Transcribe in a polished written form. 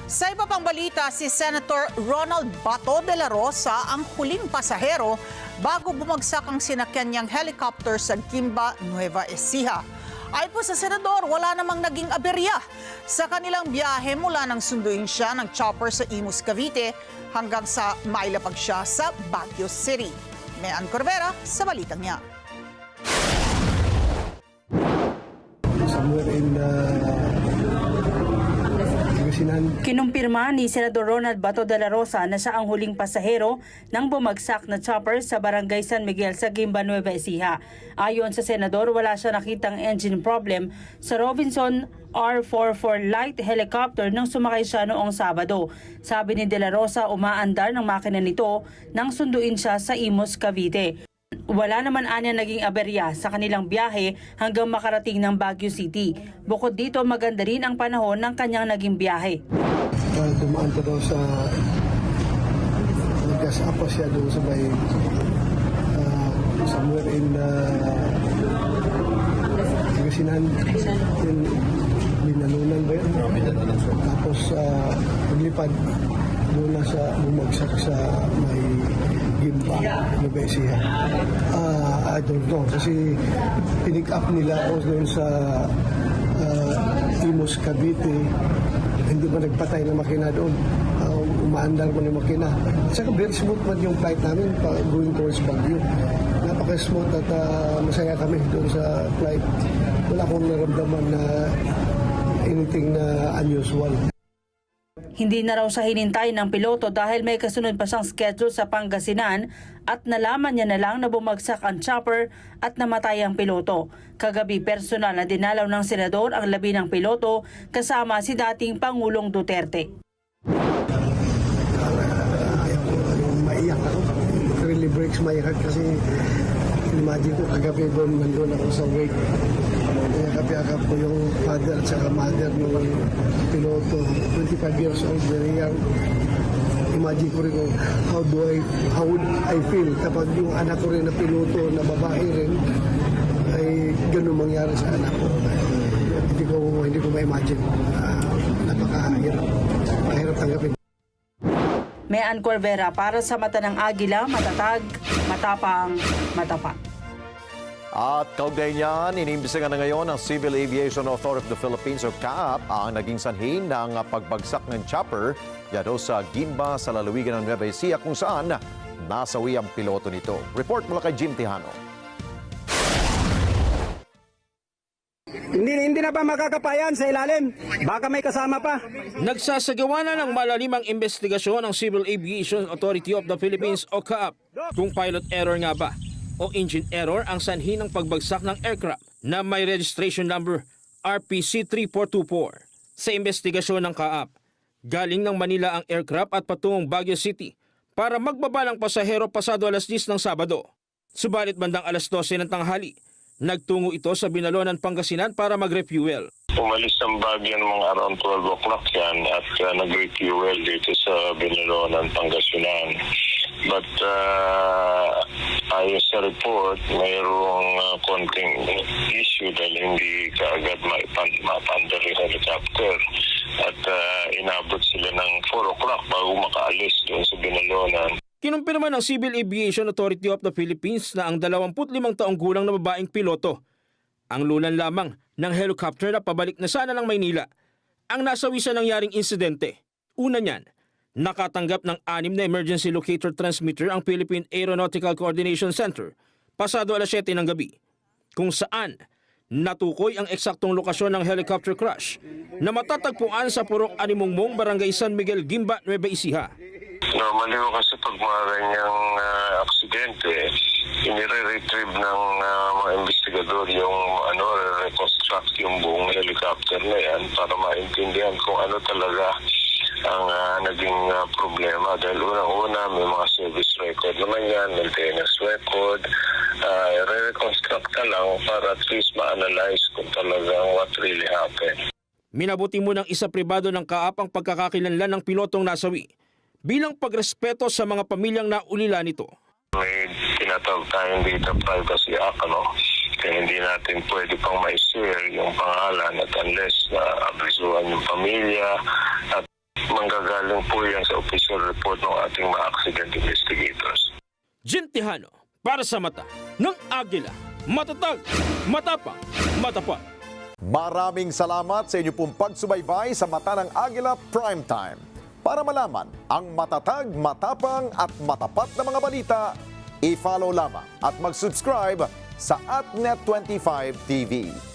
Sa iba pang balita, si Senator Ronald Bato de la Rosa ang huling pasahero bago bumagsak ang sinakyan niyang helicopter sa Guimba, Nueva Ecija. Ayon po sa senador, wala namang naging aberya sa kanilang biyahe mula nang sunduin siya ng chopper sa Imus, Cavite hanggang sa mailapag siya sa Baguio City. Mayan Corvera sa balitang niya. Somewhere in Kinumpirma ni Senador Ronald Bato de la Rosa na siya ang huling pasahero ng bumagsak na chopper sa Barangay San Miguel sa Guimba, Nueva Ecija. Ayon sa senador, wala siya nakitang engine problem sa Robinson R44 light helicopter nang sumakay siya noong Sabado. Sabi ni de la Rosa, umaandar ng makina nito nang sunduin siya sa Imus, Cavite. Wala naman anya naging aberya sa kanilang biyahe hanggang makarating ng Baguio City. Bukod dito, maganda rin ang panahon ng kanyang naging biyahe. Dumaan pa daw sa nagkasapa siya doon sa may somewhere in Pangasinan, in Binalunan ba yun? Tapos paglipad doon na sa bumagsak sa may Guimba, Nueva Ecija. I don't know kasi pinick up nila ako doon sa Imus, Cavite. Hindi ba nagpatay na makina doon? Umaandar mo yung makina. At saka very smooth man yung flight namin going towards Baguio. Napaka-smooth at masaya kami doon sa flight. Wala akong naramdaman na anything na unusual. Hindi na raw siya hinintay ng piloto dahil may kasunod pa siyang schedule sa Pangasinan at nalaman niya na lang na bumagsak ang chopper at namatay ang piloto. Kagabi personal na dinalaw ng senador ang labi ng piloto kasama si dating Pangulong Duterte. Maiyak ako. Really breaks my heart kasi imagine ko kagabi doon nandun ako sa wake. Yakap-yakap ko yung father at saka mother ng piloto, 25 years old, very young. Imagine ko rin kung how would I feel kapag yung anak ko rin na piloto na babae rin ay ganun mangyari sa anak ko. Hindi ko ma-imagine. Napakahirap. Mahirap tanggapin. Mayan Corvera para sa Mata ng Agila, matatag, matapang, matapat. At kaugnay niyan, inimbisigan na ngayon ng Civil Aviation Authority of the Philippines o CAAP ang naging sanhin ng pagbagsak ng chopper dito sa Guimba sa lalawigan ng Nueva Ecija kung saan nasawi ang piloto nito. Report mula kay Jim Tejano. Hindi na ba makakapayan sa ilalim? Baka may kasama pa. Nagsasagawa na ng malalimang investigasyon ng Civil Aviation Authority of the Philippines o CAAP kung pilot error nga ba o engine error ang sanhi ng pagbagsak ng aircraft na may registration number RPC3424. Sa investigasyon ng CAAP, galing ng Manila ang aircraft at patungong Baguio City para magbaba ng pasahero pasado alas 10 ng Sabado. Subalit bandang alas 12 ng tanghali, nagtungo ito sa Binalonan, Pangasinan para mag-refuel. Umalis ng Baguio ng mga around 12 o'clock yan at nag-refuel dito sa Binalonan, Pangasinan. But ayon sa report, mayroong konting issue dahil hindi kaagad mapandar yung helicopter. At inabot sila ng 4 o'clock bago makaalis doon sa Binalonan. Kinumpirma ng Civil Aviation Authority of the Philippines na ang 25 taong gulang na babaeng piloto ang lulan lamang ng helicopter na pabalik na sana ng Maynila ang nasawi sa nangyaring insidente. Una niyan, nakatanggap ng 6 na emergency locator transmitter ang Philippine Aeronautical Coordination Center pasado alas 7 ng gabi, kung saan natukoy ang eksaktong lokasyon ng helicopter crash na matatagpuan sa Purok Animongmong, Barangay San Miguel, Guimba, Nueva Ecija. Normally ko kasi pag mga ganyang aksidente, inire-retrieve ng mga investigador yung reconstruct yung buong helicopter na yan para maintindihan kung ano talaga ang naging problema. Dahil unang-una may mga service record naman yan, maintenance record, re-reconstruct ka lang para at least ma-analyze kung talagang what really happened. Minabuti mo ng isa pribado ng CAAP ang pagkakakilanlan ng pilotong nasawi bilang pagrespeto sa mga pamilyang naulila nito. May tinatawag tayong data privacy act, kaya hindi natin pwede pang ma-share yung pangalan at unless na abisuhan yung pamilya at po yan sa official report ng ating mga accident investigators. Jim Tejano, para sa mata ng Agila. Matatag, matapang, matapat. Maraming salamat sa inyo pong pagsubaybay sa Mata ng Agila Primetime. Para malaman ang matatag, matapang at matapat na mga balita, i-follow lamang at mag-subscribe sa @net25tv.